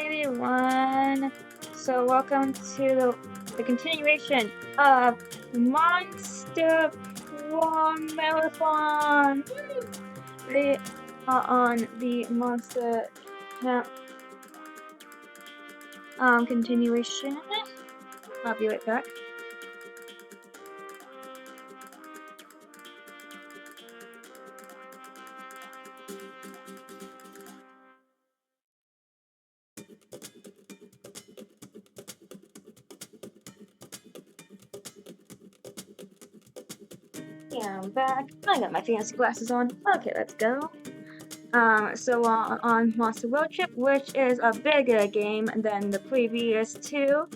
everyone. So welcome to the continuation of Monster One Marathon. We are on the Monster Camp continuation. I'll be right back. Yeah, I'm back. I got my fancy glasses on. Okay, let's go. On Monster Road Trip, which is a bigger game than the previous two,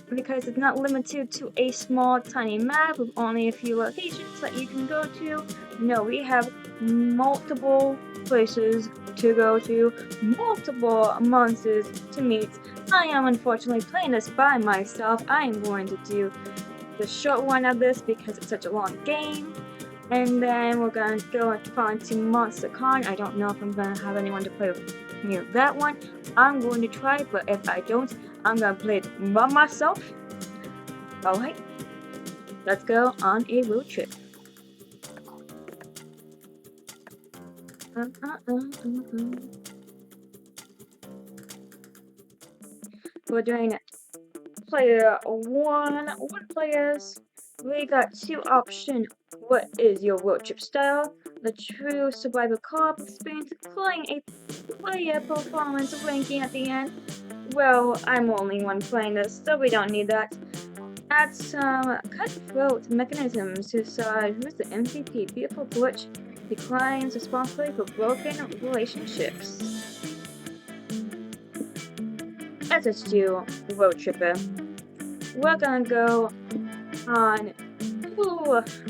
because it's not limited to a small, tiny map with only a few locations that you can go to. No, we have multiple places to go to, multiple monsters to meet. I am unfortunately playing this by myself. I am going to do the short one of this because it's such a long game. And then we're gonna go on to Monster Con. I don't know if I'm gonna have anyone to play with me with that one. I'm going to try, but if I don't, I'm gonna play it by myself. Alright, let's go on a road trip. We're doing player one players. We got two options. What is your road trip style? The true survival co-op experience, including a player performance ranking at the end. Well, I'm only one playing this, so we don't need that. Add some cutthroat mechanisms to decide who's the MVP. Beautiful glitch declines responsibility for broken relationships. Let's do road tripper. We're gonna go on.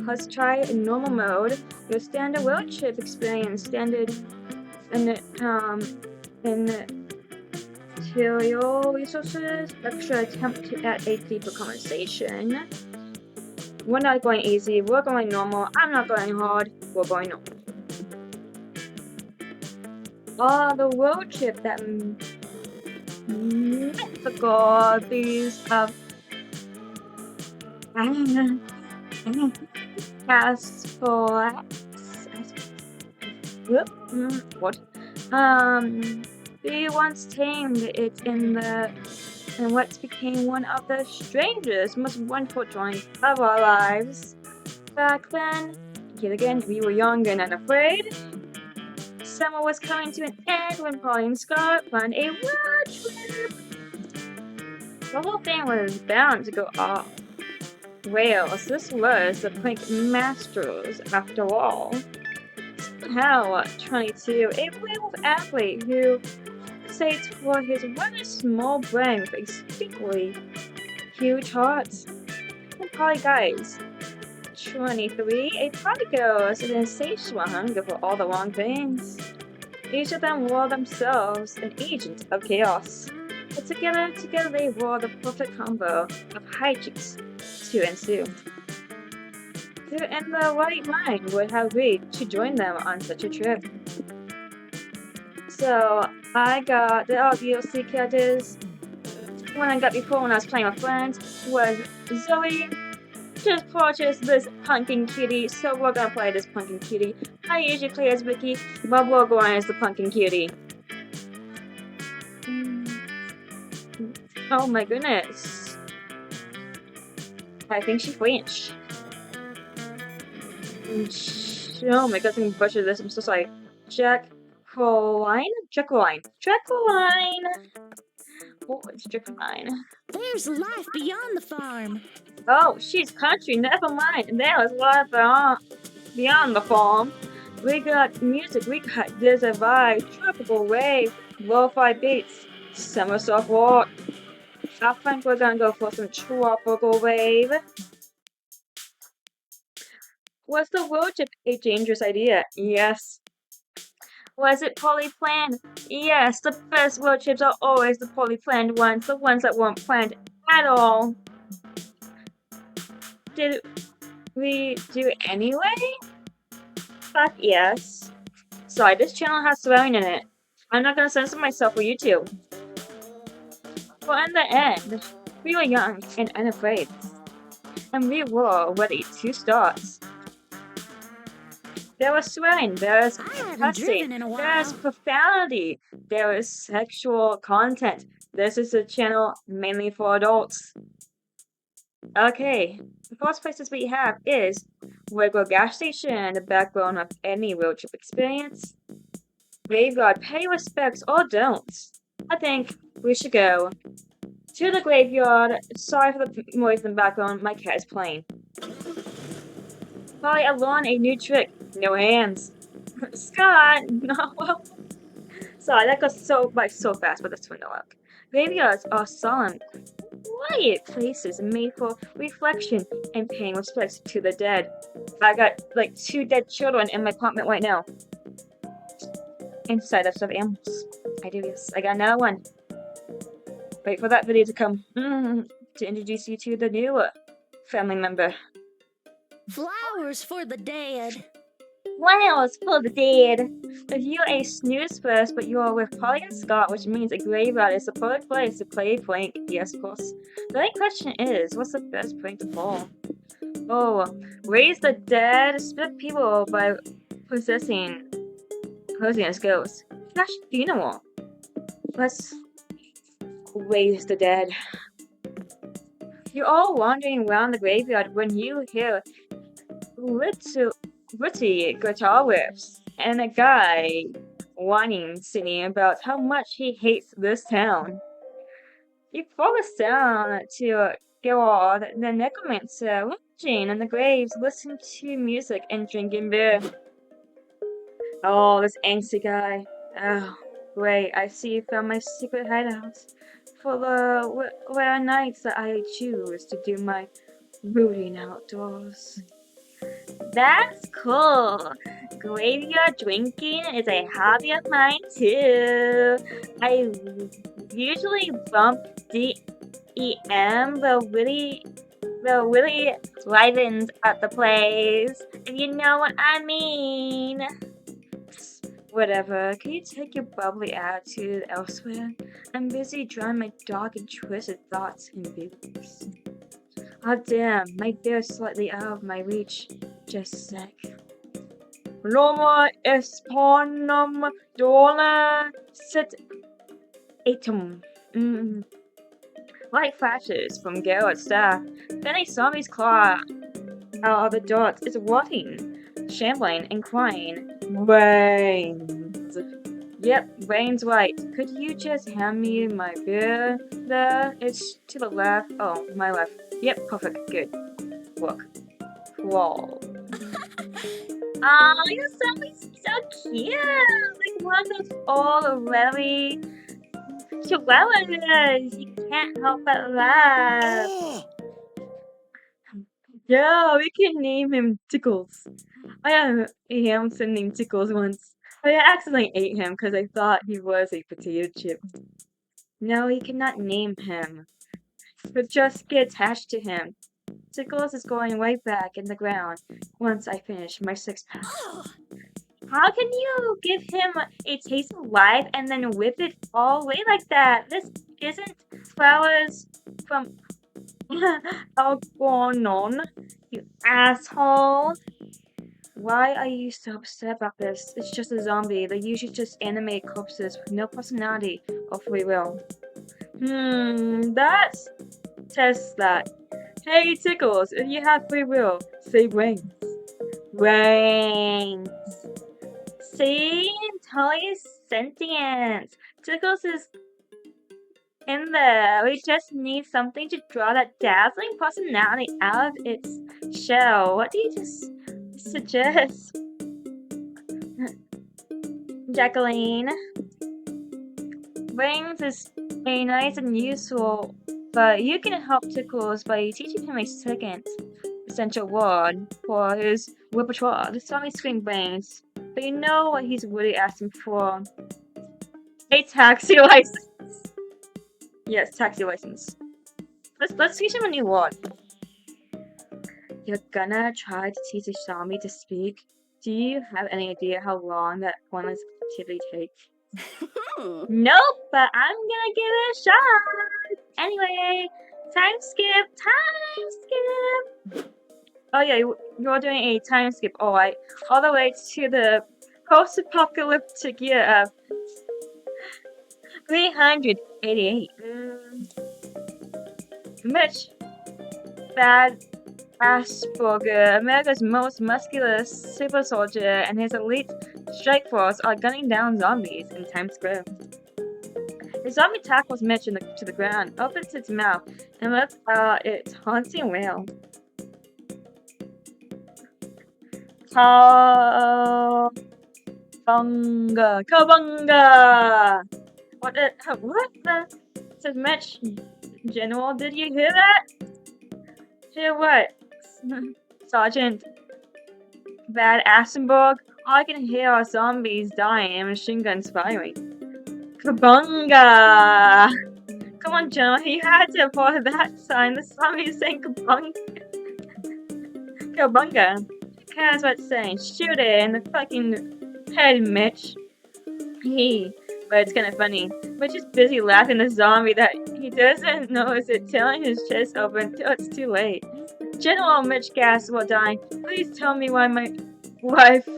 Let's try normal mode. Your standard road trip experience, standard and material resources, extra attempt to add a deeper conversation. We're not going easy, we're going normal. I'm not going hard, we're going normal. The road trip that mythical these what? We once tamed it in what became one of the strangest, most wonderful joys of our lives. Back then, yet again, we were young and unafraid. Summer was coming to an end when Polly and Scarlet planned a road trip. The whole thing was bound to go off rails. This was the Prank Masters, after all. Somehow, 22, a werewolf athlete who sates for his rather small brain with extremely huge heart. And Polly guys, 23, a party girl with an insatiable hunger for all the wrong things. Each of them were themselves an agent of chaos. But together they were the perfect combo of hijinks to ensue. Who in the right mind would have agreed to join them on such a trip? So I got the DLC characters. One I got before when I was playing with friends was Zoe. Just purchased this pumpkin cutie, so we're gonna play this pumpkin cutie. I usually play as Vicky, but we're going as the pumpkin cutie. Oh my goodness. I think she flinched. Oh my god, I'm gonna butcher this, I'm so sorry. Jacqueline? Oh, it's Jacqueline. There's life beyond the farm. Oh, she's country, never mind. There is life beyond the farm. We got music, we got desert vibe, tropical wave, lo-fi beats, summer soft walk. I think we're gonna go for some tropical wave. Was the road trip a dangerous idea? Yes. Was it poorly planned? Yes, the best road trips are always the poorly planned ones, the ones that weren't planned at all. Did we do it anyway? Fuck yes. Sorry, this channel has swearing in it. I'm not gonna censor myself for YouTube. But in the end, we were young and unafraid, and we were ready to start. There was swearing, there was I haven't cussing, driven in a there is while. profanity, there is sexual content. This is a channel mainly for adults. Okay, the first places we have is regular gas station, the backbone of any road trip experience. Graveyard, pay respects or don't. I think we should go to the graveyard. Sorry for the noise in the background, my cat is playing. Probably I learned a new trick. No hands. Scott! No, well, sorry, that goes by so fast with this window up. Graveyards are solemn, quiet places made for reflection and paying respects to the dead. I got like 2 dead children in my apartment right now. Inside of stuffed animals. I do, yes. I got another one. Wait for that video to come to introduce you to the new family member. Flowers for the dead. Flowers for the dead. If you're a snooze first, but you are with Polly and Scott, which means a graveyard is the perfect place to play a prank. Yes, of course. The only question is, what's the best prank to pull? Oh, raise the dead, split people by posing as ghosts. Slash funeral. Let's raise the dead. You're all wandering around the graveyard when you hear gritty guitar riffs and a guy whining, singing about how much he hates this town. You focus down to Gerard, the necromancer, lounging in the graves, listening to music and drinking beer. Oh, this angsty guy. Oh, great, I see you found my secret hideout. For the rare nights that I choose to do my rooting outdoors. That's cool. Graveyard drinking is a hobby of mine too. I usually bump DEM, the really drive-ins at the place, if you know what I mean. Whatever, can you take your bubbly attitude elsewhere? I'm busy drawing my dark and twisted thoughts in books. Oh damn, my bear's slightly out of my reach. Just a sec. Loma esponum dola sit atum. Light flashes from Gerard's staff. Then a zombie's claw out of the dark is rotting, shambling and crying. Brains. Yep, Brains right. Could you just hand me my beer there? It's to the left. Oh, my left. Yep, perfect. Good. Work. Crawl. Oh, your zombie's so cute! Like one of those old, really chihuahuas. You can't help but laugh. Yeah, we can name him Tickles. I had a hamster named Tickles once. I accidentally ate him because I thought he was a potato chip. No, you cannot name him. But just get attached to him. Tickles is going right back in the ground once I finish my 6-pack. How can you give him a taste of life and then whip it all away like that? This isn't flowers from Algernon, you asshole. Why are you so upset about this? It's just a zombie. They're usually just animated corpses with no personality or free will. That's test that. Hey, Tickles, if you have free will, say wings. Wings. See? Totally sentient. Tickles is in there. We just need something to draw that dazzling personality out of its shell. What do you just suggest? Jacqueline. Wings is a nice and useful, but you can help Tickles by teaching him a second essential word for his repertoire. The song is Scream Brains, but you know what he's really asking for. A taxi license. Yes, taxi license. Let's teach him a new word. You're gonna try to teach a zombie to speak? Do you have any idea how long that pointless activity takes? Nope, but I'm gonna give it a shot. Anyway, time skip, time skip. Oh yeah, you're doing a time skip, alright. All the way to the post-apocalyptic year of 388. Mitch Bad Asperger, America's most muscular super soldier, and his elite strike force are gunning down zombies in Times Square. The zombie tackles Mitch to the ground, opens its mouth, and lets out its haunting wail. Cowabunga! Cowabunga! What the? Says Mitch. General, did you hear that? Hear what? Sergeant Bad Assenberg? All I can hear are zombies dying and machine guns firing. Kabunga! Come on, General, you had to follow that sign. The zombie is saying kabunga. Kabunga. Who cares what it's saying? Shoot it in the fucking head, Mitch. But it's kinda funny. Mitch is busy laughing at the zombie that he doesn't notice it tearing his chest open until it's too late. General, Mitch gasps while dying. Please tell me why my wife...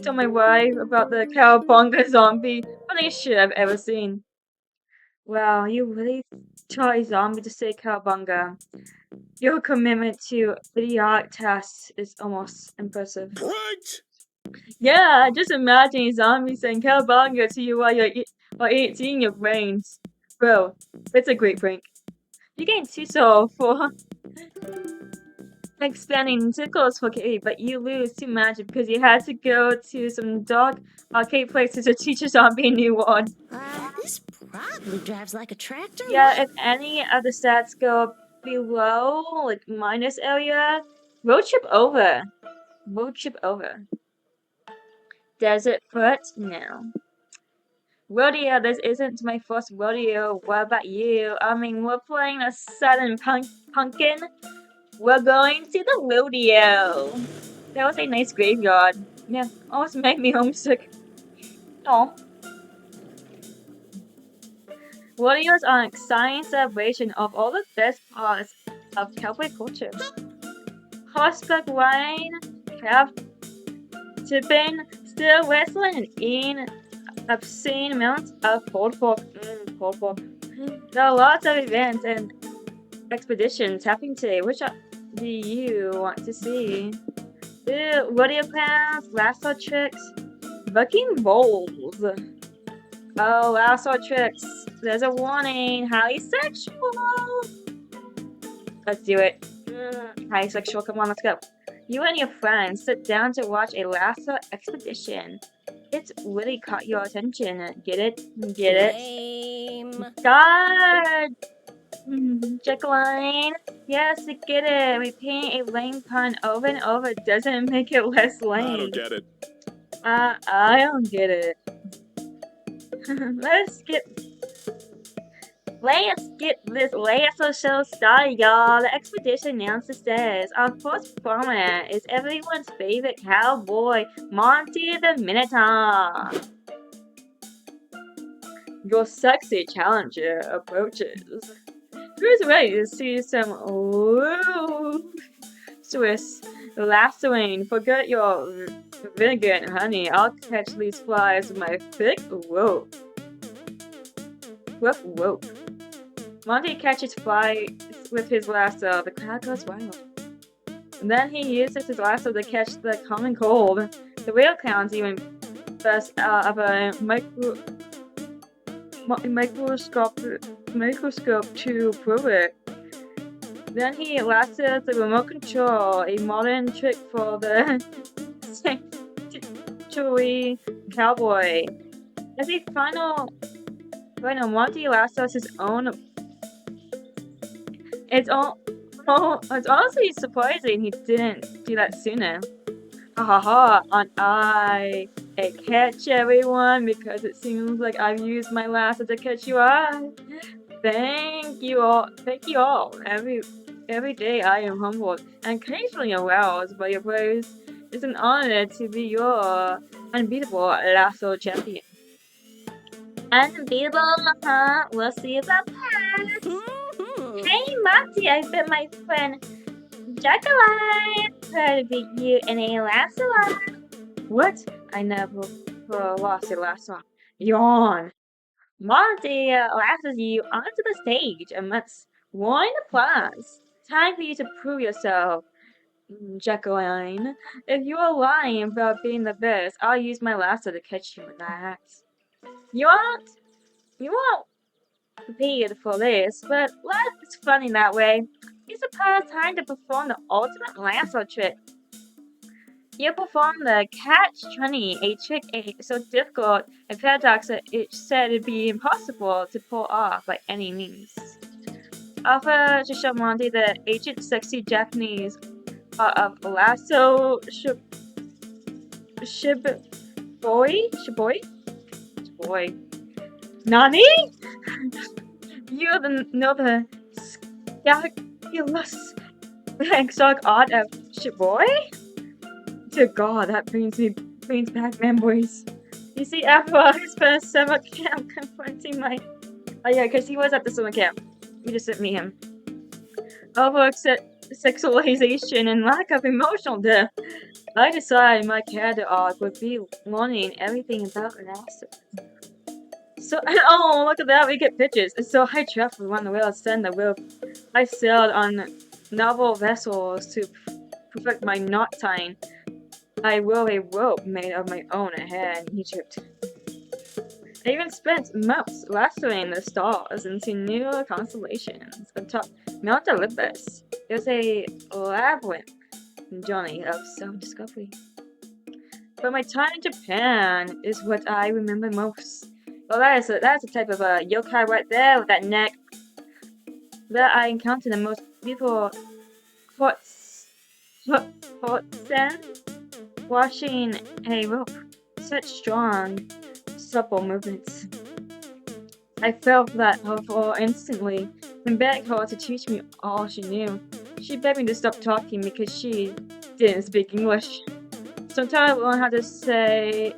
Tell my wife about the cowabunga zombie. Funniest shit I've ever seen. Wow, you really taught a zombie to say cowabunga. Your commitment to idiotic tasks is almost impressive. What? Yeah, just imagine a zombie saying cowabunga to you while it's eating your brains. Bro, it's a great prank. You gain 2 soul for expanding tickles for Katie, but you lose 2 magic because you had to go to some dark arcade places to teach a zombie a new one. This probably drives like a tractor. Yeah, if any of the stats go below, like minus area, road trip over. Road trip over. Desert foot? No. Rodeo, this isn't my first rodeo. What about you? I mean, we're playing a Southern Pumpkin. We're going to the rodeo. That was a nice graveyard. Yeah, almost made me homesick. Oh. Rodeos are an exciting celebration of all the best parts of cowboy culture. Horseback riding, calf tipping, still whistling, and eating obscene amounts of pulled pork. Pulled pork. There are lots of events and expeditions happening today. Which do you want to see? Rodeo clowns, lasso tricks, bucking bulls. Oh, lasso tricks. There's a warning. Highly sexual. Let's do it. Highly sexual. Come on, let's go. You and your friends sit down to watch a lasso expedition. It's really caught your attention. Get it? Get it? Lame. God! Jacqueline. Yes, I get it. Repeating a lame pun over and over doesn't make it less lame. I don't get it. I don't get it. Let's get this lasso show started, y'all. The expedition announcer says our first performer is everyone's favorite cowboy, Monty the Minotaur. Your sexy challenger approaches. Who's ready to see some Swiss lassoing? Forget your vinegar and honey. I'll catch these flies with my thick rope. Rough rope. Monty catches flies with his lasso. The crowd goes wild. And then he uses his lasso to catch the common cold. The real clowns even bust out of a microscope to prove it. Then he lassos the remote control, a modern trick for the sanctuary cowboy. As a final, Monty lassos his own. It's honestly surprising he didn't do that sooner. Ha ha ha! Aren't I a catch, everyone? Because it seems like I've used my lasso to catch you all. Thank you all. Every day I am humbled and occasionally aroused by your praise. It's an honor to be your unbeatable lasso champion. Unbeatable, we'll see about that. Hey, Monty, I bet my friend Jacqueline tried to beat you in a last one. What? I never lost a last one. Yawn. Monty lasses you onto the stage amidst one applause. Time for you to prove yourself, Jacqueline. If you are lying about being the best, I'll use my lasso to catch you in that act. You won't paid for this, but life is funny that way. You suppose time to perform the ultimate lasso trick. You perform the catch-20, a trick so difficult and paradox that it said it'd be impossible to pull off by any means. Offer to show Monty the ancient sexy Japanese art of lasso shiboi? Nani? You know the scalculus exotic art of shiboi? Dear God, that brings back memories. You see, after I spent a summer camp confronting my... Oh yeah, because he was at the summer camp. You just didn't meet him. Over sexualization and lack of emotional depth, I decided my character arc would be learning everything about an acid. So, oh, look at that, we get pictures. So I traveled around the world, send the wheel. I sailed on naval vessels to perfect my knot tying. I wove a rope made of my own hair in Egypt. I even spent months lassoing the stars into new constellations atop Mount Olympus. It was a labyrinth journey of self-discovery. But my time in Japan is what I remember most. Well, that's a type of a yokai right there with that neck. That I encountered the most beautiful courtesan washing a rope. Such strong, supple movements. I felt that for instantly and begged her to teach me all she knew. She begged me to stop talking because she didn't speak English. Sometimes I learned how to say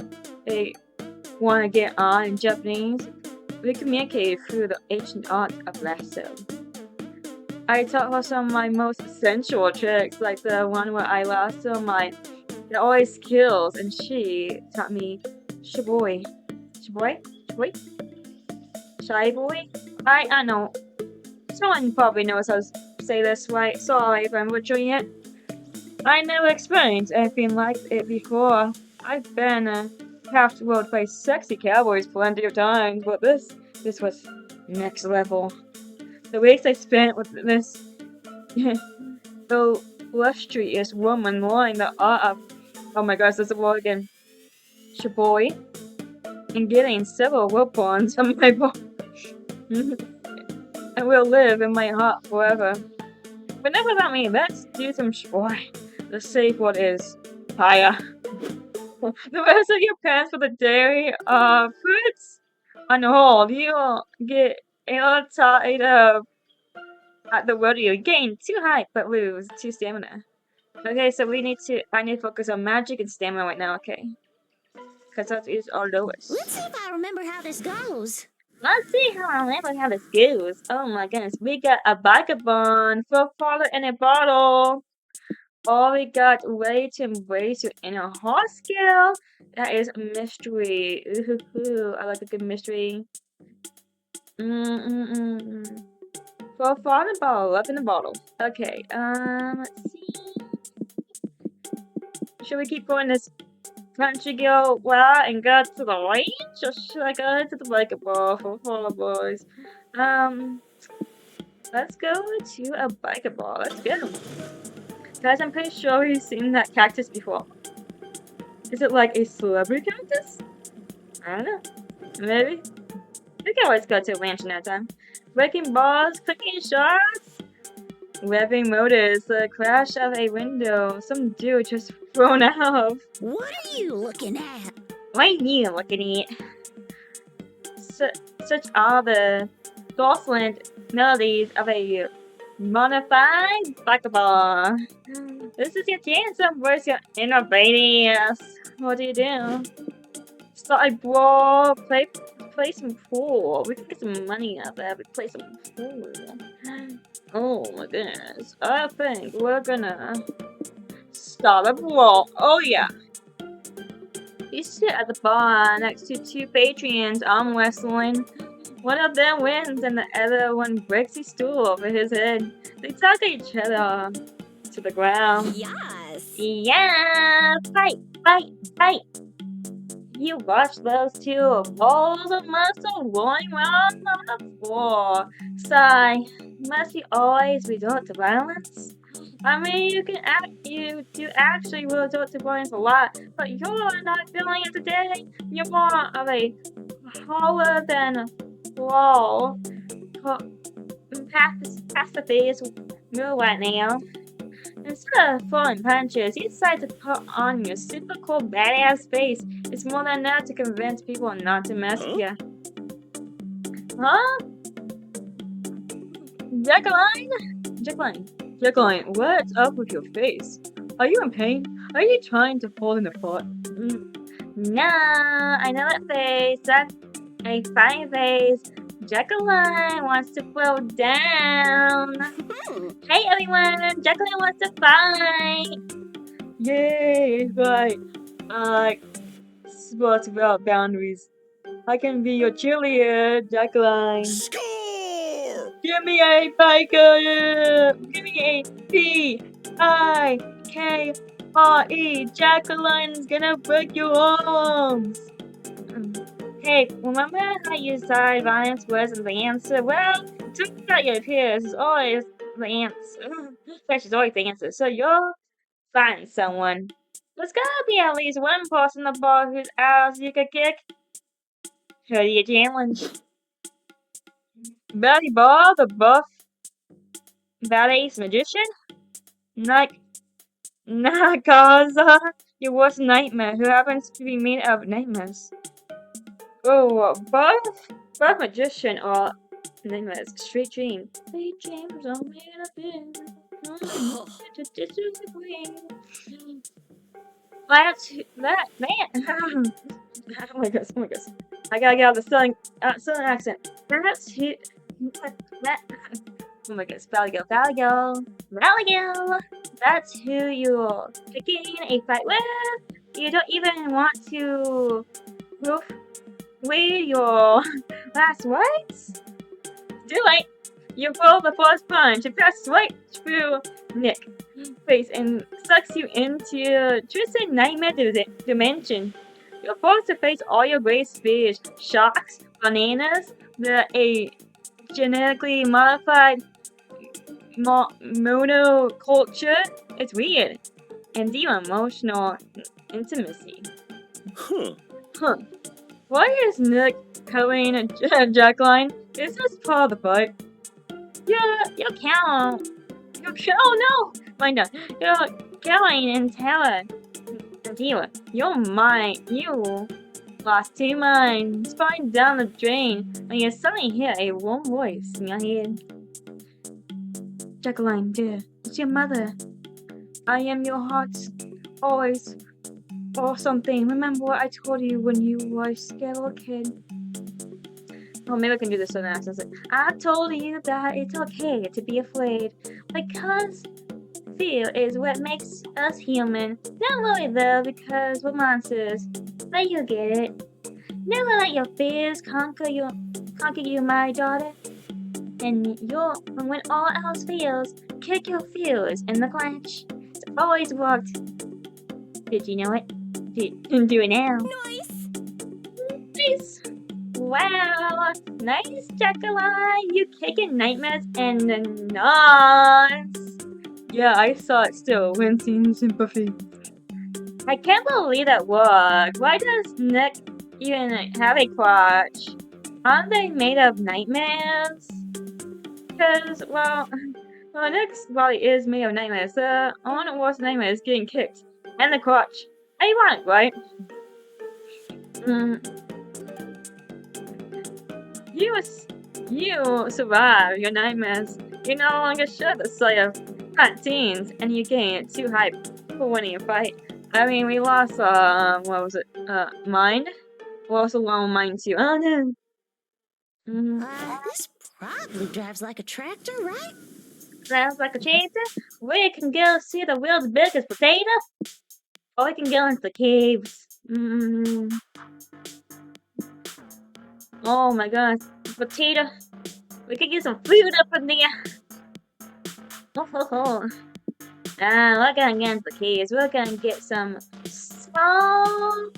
a wanna get on in Japanese. We communicated through the ancient art of lasso. I taught her some of my most sensual tricks, like the one where I lasso my always skills, and she taught me shiboi. Shy boy? I know. Someone probably knows how to say this right. Sorry if I'm butchering it. I never experienced anything like it before. I've been half-world by sexy cowboys plenty of times, but this was next level. The weeks I spent with this illustrious woman learning the art of, oh my gosh, that's a word again, shiboi, and getting several rope bonds on my bone. And will live in my heart forever. But enough about me, let's do some shiboi. The safe word is fire. The rest of your plans for the day are fruits on hold. You'll get tired of at the rodeo. Gain 2 height but lose 2 stamina. Okay, so I need to focus on magic and stamina right now, okay? Because that is our lowest. Let's see if I remember how this goes. Let's see how I remember how this goes. Oh my goodness, we got a vagabond, full father in a bottle. Oh, we got way to embrace your inner heart skill. That is a mystery. Ooh, I like a good mystery. Full father bottle, up in the bottle. Okay, let's see. Should we keep going this country girl well and go to the range, or should I go to the biker for Fall Boys? Let's go to a biker bar. Let's go. Guys, I'm pretty sure we've seen that cactus before. Is it like a celebrity cactus? I don't know. Maybe. We can always go to a ranch another time. Breaking balls, clicking shots, revving motors, the crash of a window, some dude just thrown out. What are you looking at? What are you looking at? Such are the dissonant melodies of a modified biker. This is your chance to embrace your inner badass. What do you do? Start a brawl, play some pool. We can get some money out there, but play some pool. Oh my goodness. I think we're gonna start a brawl. Oh yeah. You sit at the bar next to two patrons arm wrestling. One of them wins and the other one breaks his stool over his head. They tug each other to the ground. Yes. Yeah! Fight! Fight! Fight! You watch those two balls of muscle rolling around on the floor. Sigh. Must you always resort to violence? I mean, you do actually resort to violence a lot, but you're not feeling it today. You're more of a holler than brawl. Pacifist move right now. Instead of throwing punches, you decide to put on your super cool badass face. It's more than enough to convince people not to mess with you. Huh? Jacqueline, what's up with your face? Are you in pain? Are you trying to fall in the pot? No, I know that face. That's a funny face. Jacqueline wants to flow down. Hey everyone, Jacqueline wants to fight. Yay, right. Sports without boundaries. I can be your cheerleader, Jacqueline. Score! Give me a biker! Give me a P-I-K-R-E! Jacqueline's gonna break your arms! Hey, remember how you decided violence wasn't the answer? Well, it turns out your peers is always the answer. She's always the answer, so you'll find someone. There's gotta be at least one person in the bar whose ass you could kick. Who do you challenge? Betty Ball, the buff badass magician? Nakaza, your worst nightmare, who happens to be made of nightmares. Oh, buff magician or nightmares, straight dream. Straight dreams are made of this. That man. Oh my gosh, I gotta get out of the southern accent. That's who. That. Oh my gosh, Valley That's who you're picking a fight with. You don't even want to proof weigh your last words. Too late. You roll the first punch. It passes right through Nick's face and sucks you into your twisted nightmare dimension. You're forced to face all your greatest fears, sharks, bananas, a genetically modified monoculture. It's weird. And the emotional intimacy. Huh. Why is Nick covering Jacqueline? Is this part of the fight? You're count. Oh no! Mind that. You're Caroline and Taylor. You lost two minds, falling down the drain when you suddenly hear a warm voice in your head. Jacqueline, dear, it's your mother. I am your heart, always, or something. Remember what I told you when you were a scared little kid? Oh, maybe I can do this so nice. I told you that it's okay to be afraid, because fear is what makes us human. Don't worry though, because we're monsters. But you'll get it. Never let your fears conquer you, my daughter. And when all else fails, kick your fears in the clench. It's always worked. Did you know it? Do it now. Nice. Wow, nice, Jacqueline. You kicking nightmares and the nuts. Yeah, I saw it still. Wincing sympathy. I can't believe that worked. Why does Nick even have a crotch? Aren't they made of nightmares? Because, well, Nick's body is made of nightmares. The one of worst nightmare is getting kicked. And the crotch. Ironic, right? You survive your nightmares. You no longer share the sight of hot teens, and you gain too hyped for winning a fight. I mean, we lost, what was it? Mind? We lost alone Mind too. Oh no! This probably drives like a tractor, right? Sounds like a tractor. We can go see the world's biggest potato. Or we can go into the caves. Oh my gosh, potato. We could get some food up in there. Oh. We're gonna get into the caves. We're gonna get some small.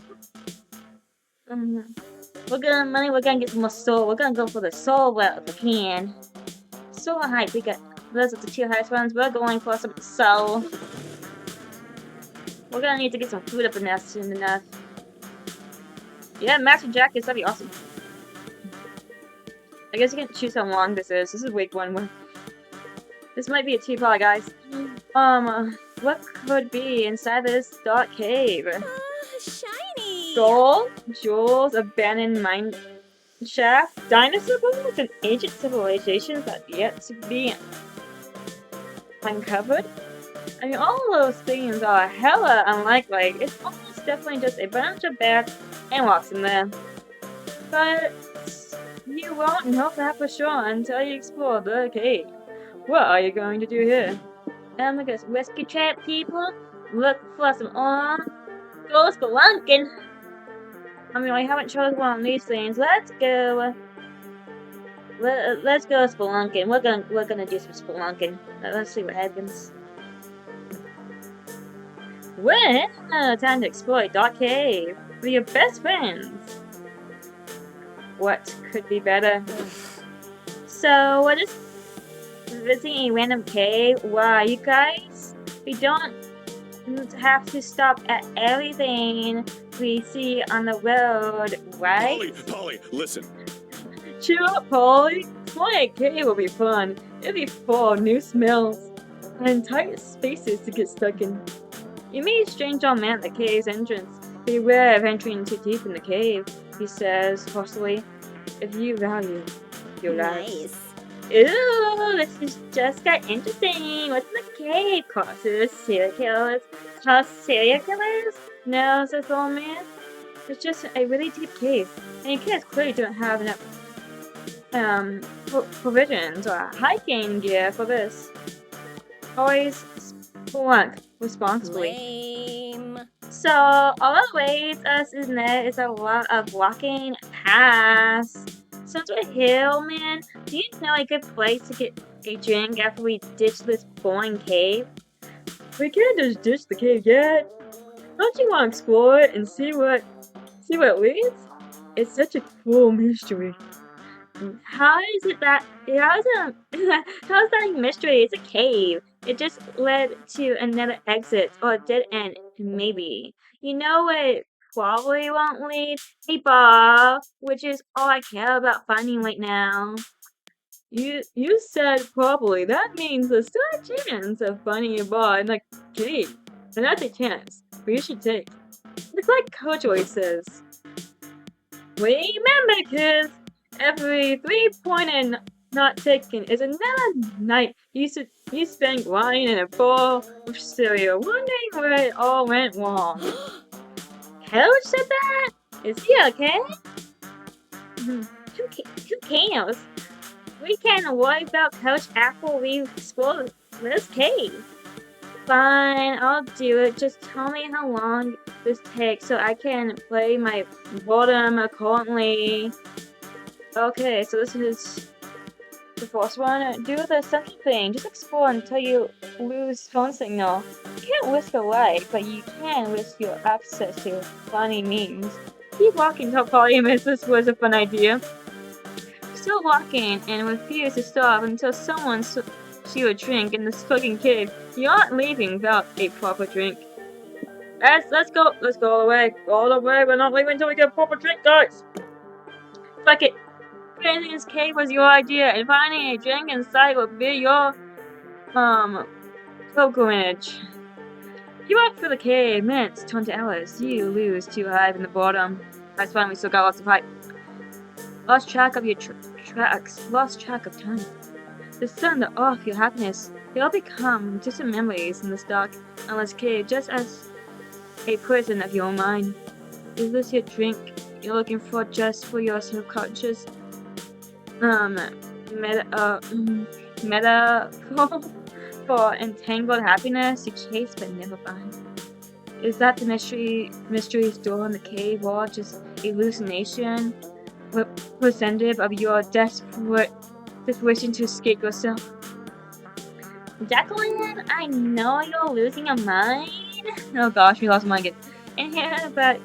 We're gonna get some more soul. We're gonna go for the soul well if we can. Soul height, we got those are the two highest ones. We're going for some soul. We're gonna need to get some food up in there soon enough. Yeah, Master Jackets, that'd be awesome. I guess you can choose how long this is. This is week 1. This might be a two-part, guys. What could be inside this dark cave? Shiny! Gold, jewels, abandoned mine shaft, dinosaur bones, and ancient civilizations that yet to be uncovered. I mean, all those things are hella unlikely. It's almost definitely just a bunch of bad walks in there. But you won't know that for sure until you explore the cave. What are you going to do here? I guess rescue trap people, look for some go spelunking. I mean, I haven't chosen one of these things. Let's go. Let's go spelunking. We're gonna do some spelunking. Let's see what happens. Well, time to explore a dark cave with your best friends. What could be better? So we're just visiting a random cave. Wow, you guys, we don't have to stop at everything we see on the road, right? Polly, listen. Cheer up, Polly. Exploring a cave will be fun. It'll be full of new smells and tight spaces to get stuck in. You meet a strange old man at the cave's entrance. Beware of entering too deep in the cave, he says hoarsely, if you value your lives. Ooh, this is just got interesting. What's in the cave? Causes serial killers? Serial killers? No, says the old man. It's just a really deep cave, and you kids clearly don't have enough provisions or hiking gear for this. Always spelunk responsibly. Lame. So, all the ways us in there is a lot of walking past. Since we're here, man, do you know a good place to get a drink after we ditch this boring cave? We can't just ditch the cave yet. Don't you want to explore it and see what it leads? It's such a cool mystery. How is that a mystery? It's a cave. It just led to another exit or a dead end, maybe. You know what it probably won't lead? A bar, which is all I care about finding right now. You said probably. That means there's still a chance of finding a bar in the cave. And that's a chance we should take. It's like Coach always says. Remember, kids, every 3-point not taken is another night you spent lying in a bowl of cereal, wondering where it all went wrong. Coach said that? Is he okay? Who cares? We can't worry about Coach after we explore this cave. Fine, I'll do it. Just tell me how long this takes so I can play my bottom accordingly. Okay, so this is the first one. Do the central thing. Just explore until you lose phone signal. You can't risk a life, but you can risk your access to funny memes. Keep walking until Polly this was a fun idea. Still walking and refuse to stop until someone see a drink in this fucking cave. You aren't leaving without a proper drink. Let's go all the way. All the way. We're not leaving until we get a proper drink, guys. Fuck it. Creating this cave was your idea, and finding a drink inside will be your pilgrimage. You walk through the cave, minutes turn to hours. You lose too high in the bottom. That's fine, we still got lots of height. Lost track of your tracks. Lost track of time. The sun that off your happiness. They all become distant memories in this dark, endless cave, just as a prison of your mind. Is this your drink you're looking for just for your subconscious? um metaphor for entangled happiness to chase but never find. Is that the mystery's door in the cave wall just hallucination representative of your desperation to escape yourself? Jacqueline, I know you're losing your mind. Oh gosh, we lost mine again. In here, but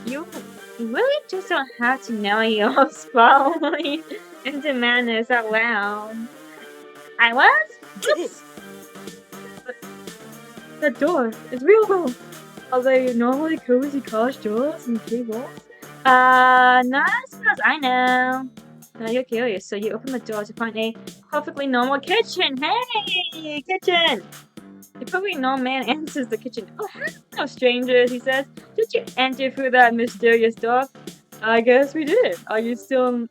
you really just don't have to know you're spiraling into madness out loud. I was? Oops. The door is real though. Are they normally cozy college doors and cave walls? Not as far as I know. Now you're curious, so you open the door to find a perfectly normal kitchen. Hey, kitchen! A perfectly normal man enters the kitchen. Oh, hello, strangers, he says. Did you enter through that mysterious door? I guess we did. Are you still in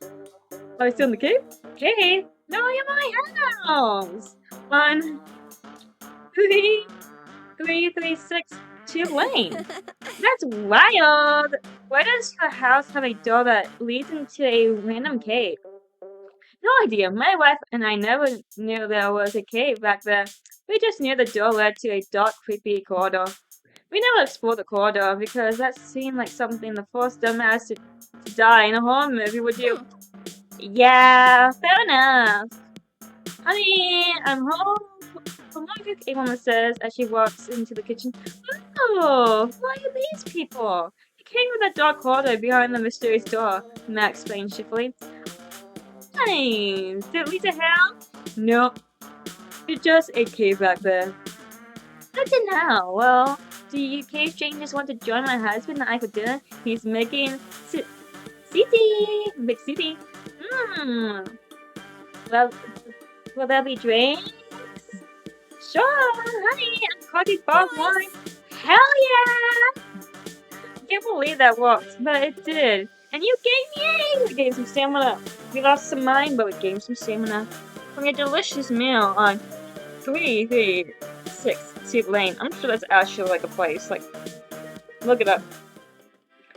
the cave? Cave? No, you're my house! 13336 Tube Lane. That's wild! Why does your house have a door that leads into a random cave? No idea. My wife and I never knew there was a cave back there. We just knew the door led to a dark, creepy corridor. We never explored the corridor because that seemed like something the first dumbass to die in a horror movie would do. Yeah, fair enough. Honey, I'm home. From what a woman says as she walks into the kitchen. Oh, who are these people? They came with that dark corridor behind the mysterious door, Matt explained shiftily. Nice. Did it lead to hell? Nope. It's just a cave back there. Good to know. Well, do you cave strangers want to join my husband and I for dinner? He's making big city. Well, will there be drinks? Sure, honey. I'm coffee bar wine. Hell yeah! I can't believe that worked, but it did. And you gave some stamina. We lost some mind, but we gained some stamina from your delicious meal on 336 Tube Lane. I'm sure that's actually like a place. Like, look it up.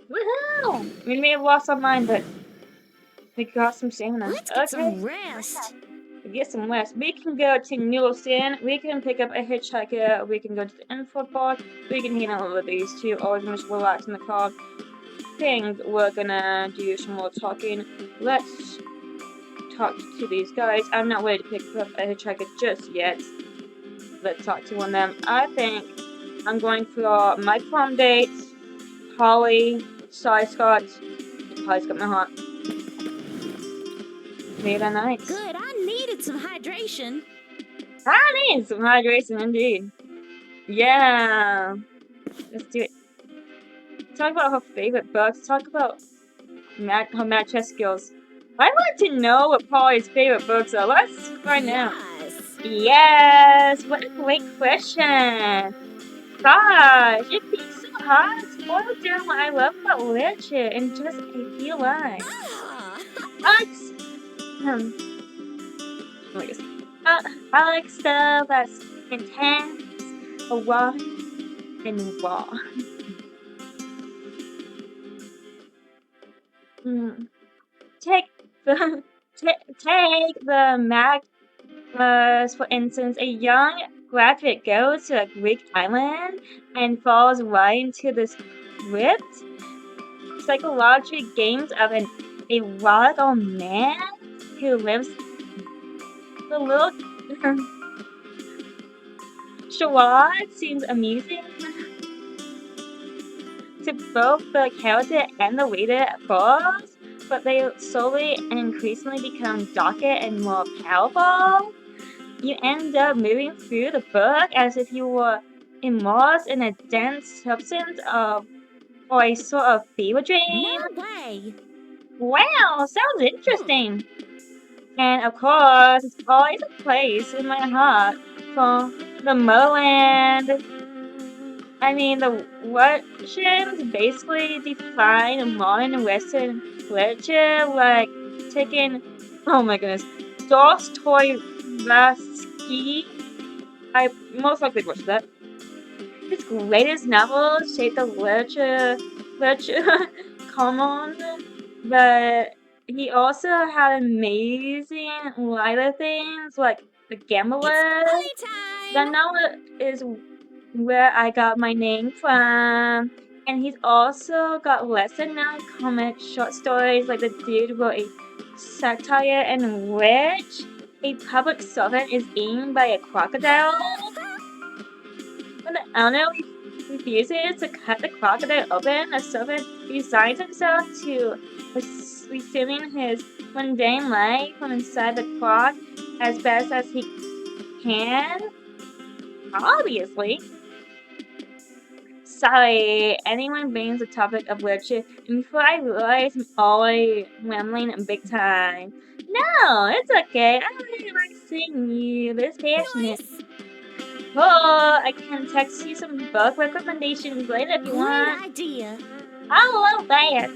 Woohoo! We may have lost our mind, but we got some stamina. Let's get some rest. Get some rest. We can go to Newellston. We can pick up a hitchhiker. We can go to the Enfield Park. We can hang out with these two. Always just relax in the car. Think we're gonna do some more talking. Let's talk to these guys. I'm not ready to pick up a hitchhiker just yet. Let's talk to one of them. I think I'm going for my prom date. Holly, Scott. Holly's got my heart. Late at night. Good, I needed some hydration. I need some hydration indeed. Yeah. Let's do it. Talk about her favorite books. Talk about her math chess skills. I'd like to know what Polly's favorite books are. Let's find out. Yes! What a great question! Gosh, it'd be so hard to boil down what I love about literature in just a few lines. I like stuff that's intense, raw, and raw. Take the Magnus, for instance. A young graduate goes to a Greek island and falls right into this crypt. Psychology games of an erotic old man who lives the little charade seems amusing to both the character and the reader at first, but they slowly and increasingly become darker and more powerful. You end up moving through the book as if you were immersed in a dense substance or a sort of fever dream. No way! Wow, sounds interesting. And of course, it's always a place in my heart for the Merland. I mean, the Russians basically define modern Western literature, like taking, oh my goodness, Dostoevsky. I most likely watched that. His greatest novels shaped the literature canon, but he also had amazing lighter things like the Gambler. It's party time! That is where I got my name from. And he's also got lesser known comic short stories like the dude wrote a satire in which a public servant is eaten by a crocodile. When the owner refuses to cut the crocodile open, the servant resigns himself to resuming his mundane life from inside the croc as best as he can. Obviously. Sorry, anyone brings the topic of literature, and before I realize I'm always rambling big time. No, it's okay. I really like seeing you this passionate. Nice. Oh, I can text you some book recommendations later if you want. Great idea. I love that.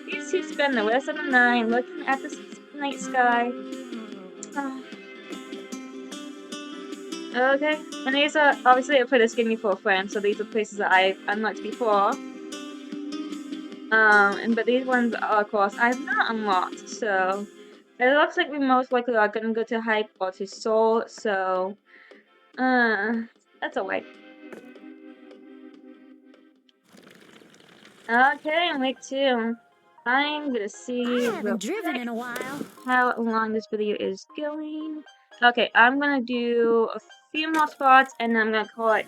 These two spend the rest of the night looking at the night sky. Okay, and these are obviously I put a skinny for a friend, so these are places that I've unlocked before. But these ones are, of course, I've not unlocked, so it looks like we most likely are gonna go to Hype or to Soul, so that's alright. Okay, and week 2. I'm gonna see I haven't driven in a while. how long this video is going. Okay, I'm gonna do a few more spots and I'm gonna call it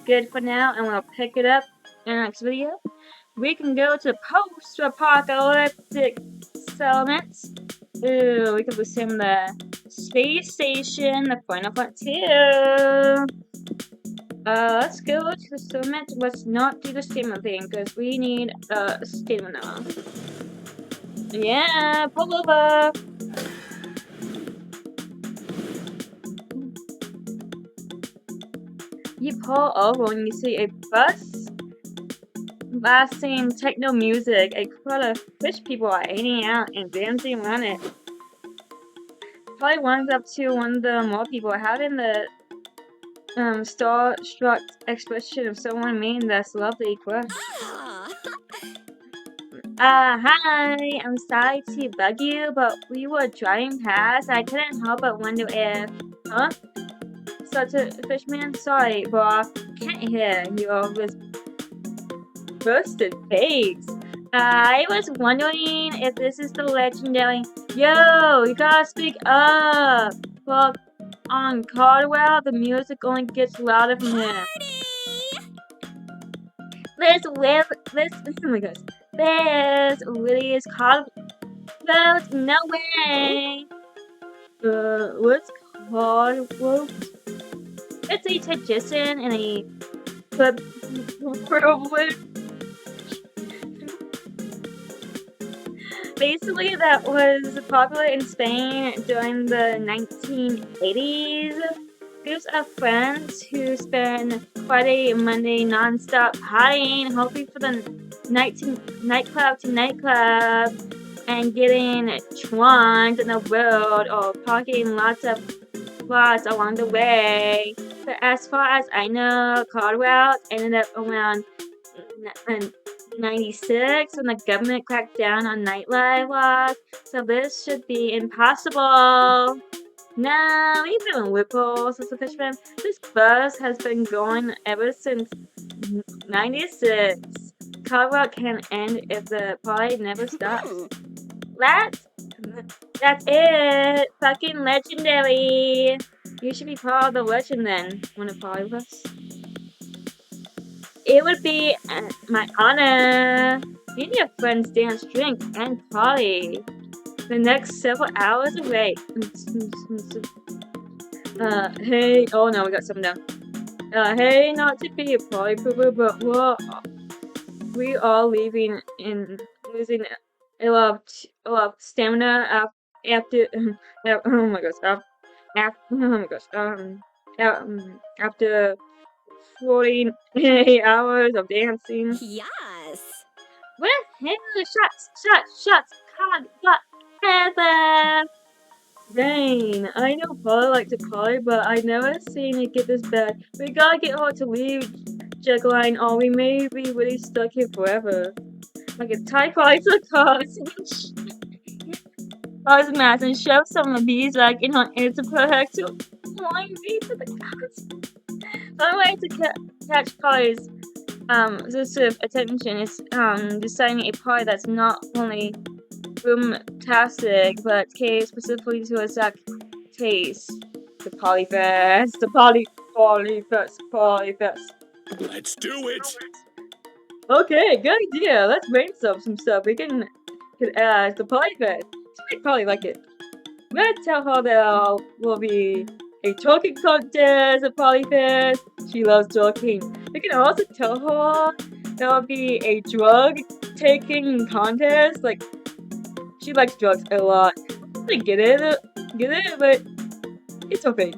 good for now, and we'll pick it up in the next video. We can go to post-apocalyptic settlements. Ooh, we can assume the space station, the Final Frontier. Let's go to the settlement. Let's not do the stamina thing, because we need stamina. Yeah, pull over. You pull over when you see a bus blasting techno music. A crowd of fish people are hanging out and dancing around it. Probably runs up to one of the more people having the star-struck expression of someone meeting this lovely crush. Hi, I'm sorry to bug you, but we were driving past. I couldn't help but wonder if, huh? Such a fishman? Sorry, but I can't hear your roasted face. I was wondering if this is the legendary. Yo, you gotta speak up. Well, on Caldwell, the music only gets louder from here. This oh my gosh. This really is Caldwell? No way. What's Caldwell? It's a tradition and a probably. Basically, that was popular in Spain during the 1980s. Groups of friends who spend Friday and Monday non-stop partying, hoping for the nightclub to nightclub, and getting drunk on the road or parking lots of spots along the way. But as far as I know, Caldwell ended up around 96 when the government cracked down on nightlife laws, so this should be impossible. No, even loopholes as a fisherman. This bus has been going ever since 96. Caldwell can end if the party never stops. That's it. Fucking legendary. You should be part of the legend then. Wanna party with us? It would be my honor. Me and your friends dance, drink, and party. The next several hours away. Hey, oh no, we got something down. Hey, not to be a party pooper, but we are losing a lot of stamina after. Oh my gosh! After 48 hours of dancing. Yes. Shots, God, forever. Rain, I know Paul likes to party, but I never seen it get this bad. We gotta get her to leave Jugline, or we may be really stuck here forever. Like a typhoid cause. mask and shove some of these like in her ear to put her to flying bee to the clouds. One way to catch Polly's sort of attention is designing a pie that's not only boom-tastic but caters specifically to exact taste. The Polyfest, the Polyfest. Let's do it. Okay, good idea. Let's brainstorm some stuff. We could add the Polyfest. She'd probably like it. Let's tell her there will be a talking contest at Polyfest. She loves talking. We can also tell her there will be a drug taking contest. Like, she likes drugs a lot. I get it, but it's okay.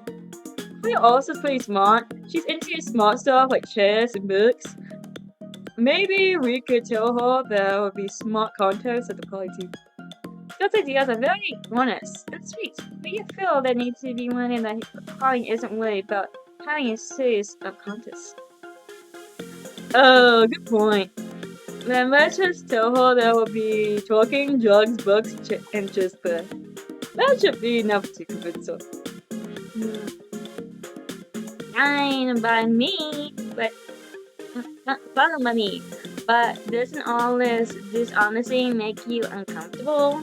We're also pretty smart. She's into smart stuff like chess and books. Maybe we could tell her there will be smart contests at the party too. Those ideas are very honest and sweet, but you feel there needs to be one in that party isn't really about having a series of contests. Oh, good point. Then let's just tell her there will be talking, drugs, books, and just play. That should be enough to convince her. Fine by me, but fun by me. But doesn't all this dishonesty make you uncomfortable?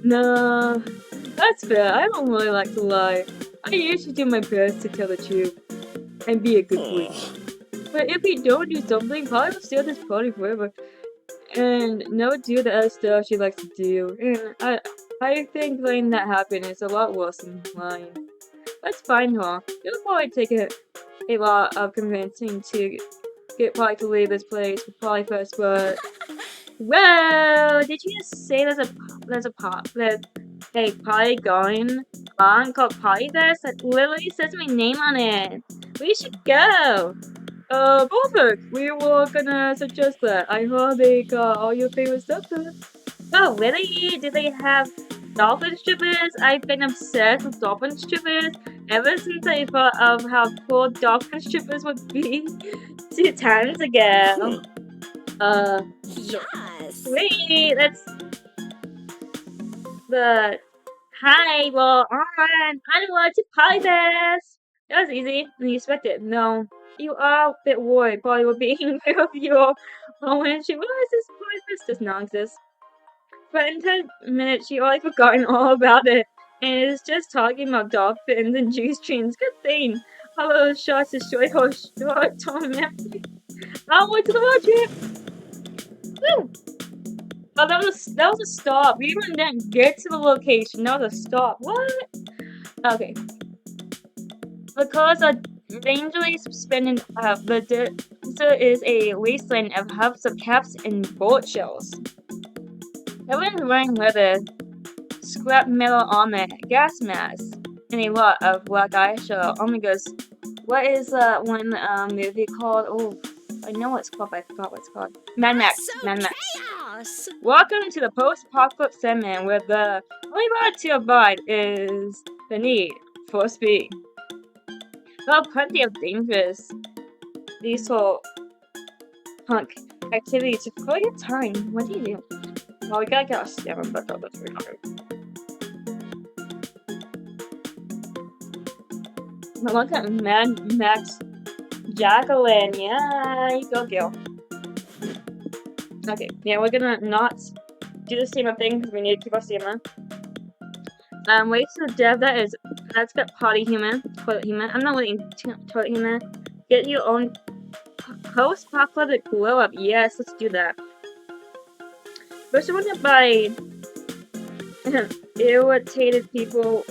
No, that's fair. I don't really like to lie. I usually do my best to tell the truth and be a good boy. But if we don't do something, Polly will stay at this party forever and never do the other stuff she likes to do. And I think letting that happen is a lot worse than lying. Let's find her. It'll probably take a lot of convincing to get Polly to leave this place with Polly first, but well, did you just say there's a party going on called Polyfest that literally says my name on it? We should go. Perfect. We were gonna suggest that. I heard they got all your favorite stuff there. Oh, really? Do they have dolphin strippers? I've been obsessed with dolphin strippers ever since I thought of how cool dolphin strippers would be 2 times ago. Yes. Sweet, that's the hi, well, onward to Polyfest. That was easy than you expected. No, you are a bit worried Polly will be angry with you when she realizes Polyfest does not exist. But in 10 minutes, she already forgotten all about it and is just talking about dolphins and juice trees. Good thing. All those shots destroyed her short-term memory. Onward to the road trip. Woo! Oh, that was a stop. We even didn't get to the location. That was a stop. What? Okay. Because a dangerously suspended the desert is a wasteland of hubs of caps and bullet shells. Everyone's wearing leather, scrap metal armor, gas masks, and a lot of black eyeshadow. Oh my gosh. What is one movie called? Oh, I know what it's called, but I forgot what it's called. Mad Max. So Mad Max. chaos. Welcome to the post-apocalypse segment where the only bar to abide is the need for speed. There are plenty of dangerous diesel punk activities to fill your time. What do you do? Well, we gotta get our stamina back up. That's really hard. But look at Mad Max Jacqueline. Yeah, you go, girl. Okay, yeah, we're gonna not do the stamina thing because we need to keep our stamina. Wait to the dev that's got toilet humor. I'm not waiting toilet humor. Get your own post-apocalyptic glow up. Yes, let's do that. But surrounded by irritated people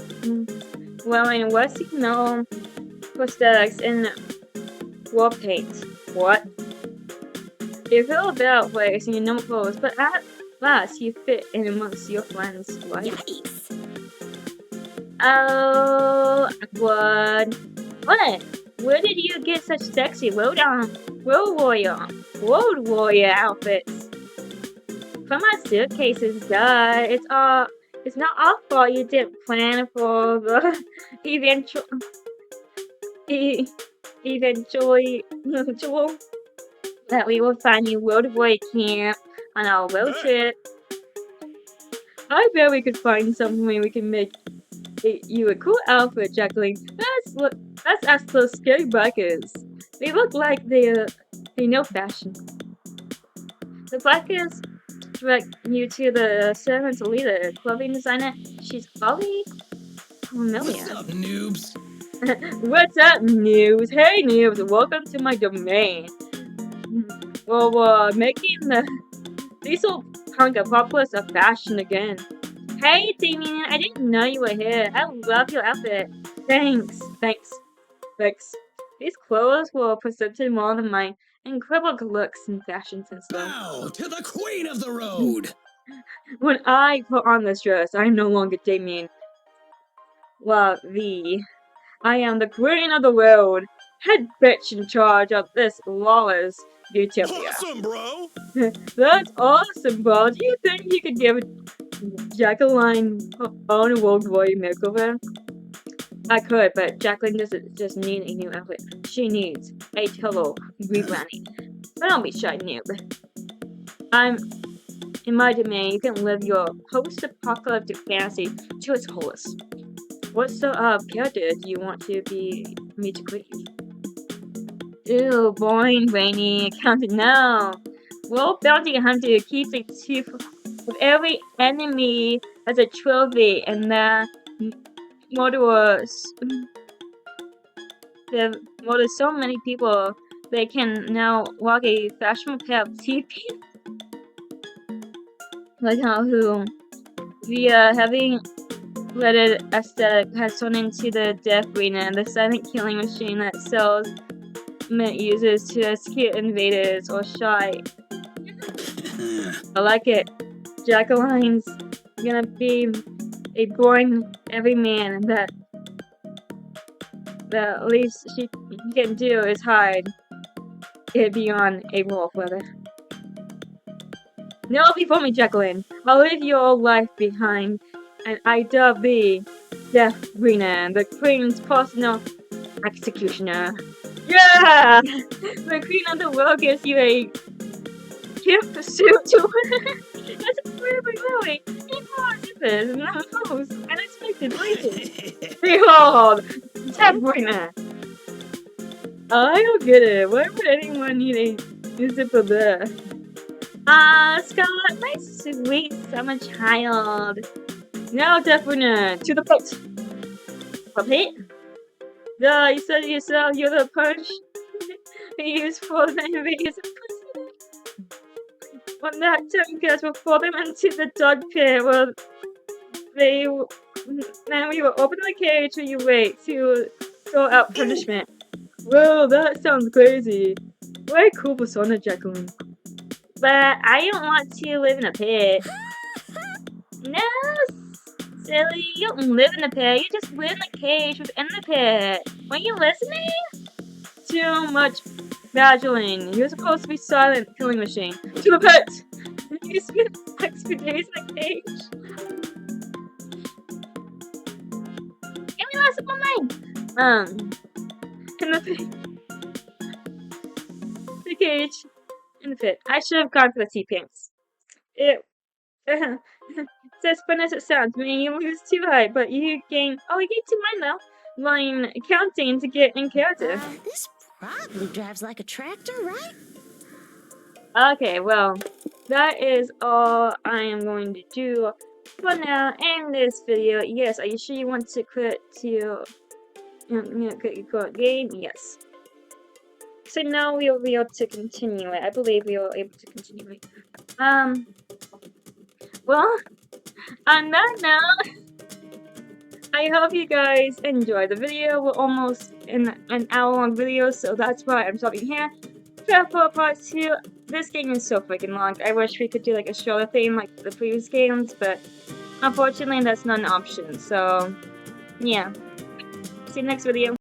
wearing rusty metal prosthetics and war paint. What? You feel a bit out of place in your normal clothes, but at last you fit in amongst your friends, right? Yikes. Oh, what? What? Where did you get such sexy road warrior outfits? From our suitcases, duh. It's not our fault you didn't plan for the eventual that we will find you road warrior camp on our road trip. I bet we could find some way we can make you a cool outfit, Jacqueline. Let's ask those scary bikers. They look like they know fashion. The bikers direct you to the servant's leader, clothing designer. She's probably familiar. What's up, noobs? What's up, noobs? Hey, noobs! Welcome to my domain. Well, we're making the diesel punk a populace of fashion again. Hey, Damien! I didn't know you were here. I love your outfit. Thanks. These clothes will presented more than my incredible looks and fashion sense. Bow to the queen of the road. When I put on this dress, I am no longer Damien. Well, I am the queen of the road, head bitch in charge of this lawless utopia. Awesome, bro. That's awesome, bro. Do you think you could give Jacqueline her own World War makeover? I could, but Jacqueline doesn't just need a new outfit. She needs a total rebranding. But don't be shy, noob. I'm in my domain. You can live your post-apocalyptic fantasy to its fullest. What sort of character do you want to be me to create? Ew, boring, rainy, accountant, no. World Bounty Hunter keeps a tooth of every enemy as a trophy, and the murderers so many people they can now walk a fashionable pair of teeth. Like how the heavy-leaded aesthetic has turned into the Death Arena, the silent killing machine that sells users to execute invaders or shy. I like it. Jacqueline's gonna be a boring everyman that the least she can do is hide it beyond a wolf weather. No, before me, Jacqueline. I'll leave your life behind, and I dub thee Death Arena, the Queen's personal executioner. Yeah! The Queen of the World gives you a gift suit to wear. That's incredibly really. This and that most unexpected places. Behold! Death Arena! I don't get it. Why would anyone need a zipper there? Scarlet, my sweet summer child. Now, Death Arena, to the pit. A pit? Duh, you said yourself you're the punch we use for the invaders. When that time guys will throw them into the dog pit where then we will open the cage where you wait to throw out punishment. Whoa, that sounds crazy. Very cool persona, Jacqueline. But I don't want to live in a pit. No, silly, you don't live in the pit. You just live in the cage within the pit. Weren't you listening? Too much Vaseline. You're supposed to be silent, killing machine. To the pit! You spent extra days in the cage. Give me last of my mind. In the pit. The cage. In the pit. I should have gone for the T-Pinks. It it's as fun as it sounds. I mean, you lose 2 height, but you gain. Oh, you gain 2 mind though. Line counting to get in character. This probably drives like a tractor, right? Okay, well, that is all I am going to do for now in this video. Yes, are you sure you want to quit to quit your current game? Yes. So now we will be able to continue it. I believe we are able to continue it. Well, on that note, I hope you guys enjoyed the video. We're almost in an hour-long video, so that's why I'm stopping here. For part 2, this game is so freaking long. I wish we could do like a shorter theme like the previous games, but unfortunately that's not an option. So, yeah. See you next video.